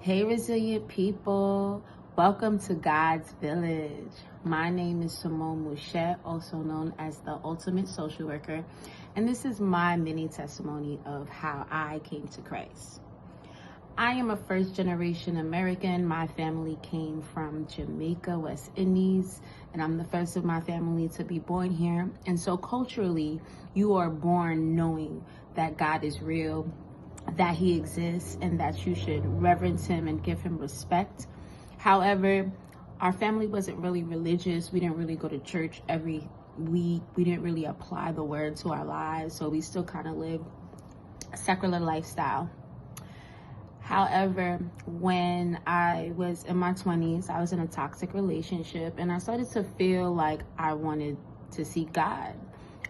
Hey, resilient people. Welcome to God's Village. My name is Simone, also known as the Ultimate Social Worker, and this is my mini testimony of how I came to Christ. I am a first-generation American. My family came from Jamaica, West Indies, and I'm the first of my family to be born here. And so culturally, you are born knowing that God is real, that he exists, and that you should reverence him and give him respect. However, our family wasn't really religious. We didn't really go to church every week. We didn't really apply the word to our lives. So we still kind of lived a secular lifestyle. However, when I was in my 20s, I was in a toxic relationship, and I started to feel like I wanted to seek God.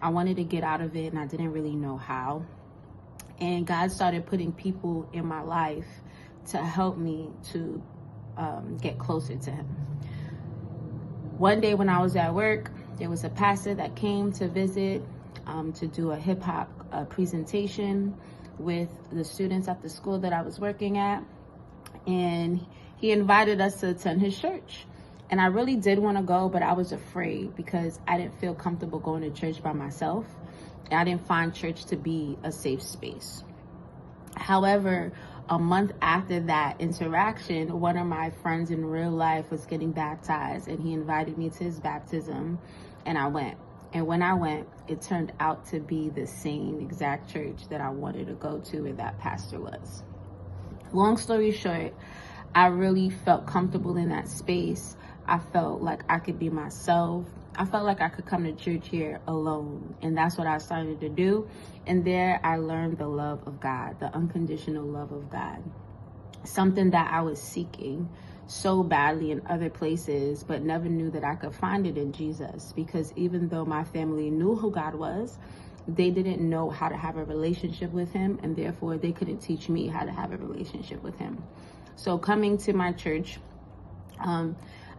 I wanted to get out of it, and I didn't really know how. And God started putting people in my life to help me to get closer to him. One day when I was at work, there was a pastor that came to visit to do a hip hop presentation with the students at the school that I was working at. And he invited us to attend his church. And I really did want to go, but I was afraid because I didn't feel comfortable going to church by myself. I didn't find church to be a safe space. However, a month after that interaction, one of my friends in real life was getting baptized, and he invited me to his baptism, and I went. And when I went, it turned out to be the same exact church that I wanted to go to where that pastor was. Long story short, I really felt comfortable in that space. I felt like I could be myself. I felt like I could come to church here alone. And that's what I started to do. And there I learned the love of God, the unconditional love of God. Something that I was seeking so badly in other places, but never knew that I could find it in Jesus. Because even though my family knew who God was, they didn't know how to have a relationship with him. And therefore, they couldn't teach me how to have a relationship with him. So coming to my church,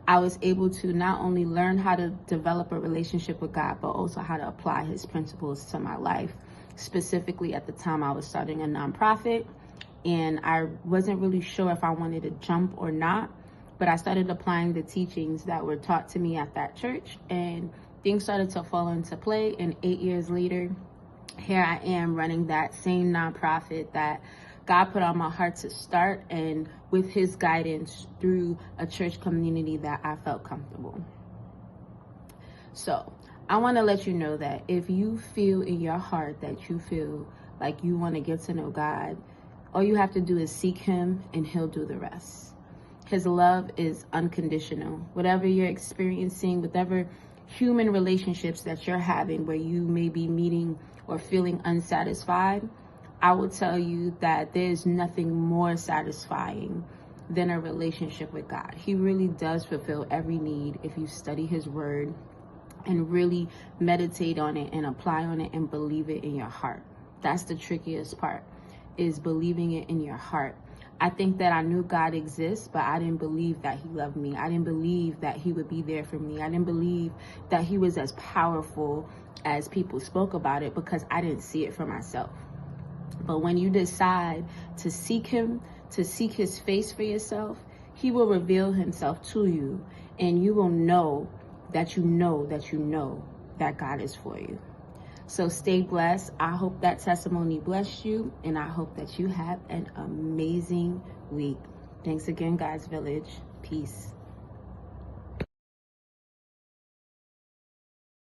I was able to not only learn how to develop a relationship with God, but also how to apply his principles to my life. Specifically, at the time, I was starting a nonprofit, and I wasn't really sure if I wanted to jump or not, but I started applying the teachings that were taught to me at that church, and things started to fall into play. And 8 years later, here I am running that same nonprofit that God put on my heart to start, and with his guidance through a church community that I felt comfortable. So I want to let you know that if you feel in your heart that you feel like you want to get to know God, all you have to do is seek him, and he'll do the rest. His love is unconditional. Whatever you're experiencing, whatever human relationships that you're having where you may be meeting or feeling unsatisfied, I will tell you that there's nothing more satisfying than a relationship with God. He really does fulfill every need if you study his word and really meditate on it and apply on it and believe it in your heart. That's the trickiest part, is believing it in your heart. I think that I knew God exists, but I didn't believe that he loved me. I didn't believe that he would be there for me. I didn't believe that he was as powerful as people spoke about it, because I didn't see it for myself. But when you decide to seek him, to seek his face for yourself, he will reveal himself to you, and you will know that you know that you know that God is for you. So stay blessed. I hope that testimony blessed you, and I hope that you have an amazing week. Thanks again, God's Village. Peace.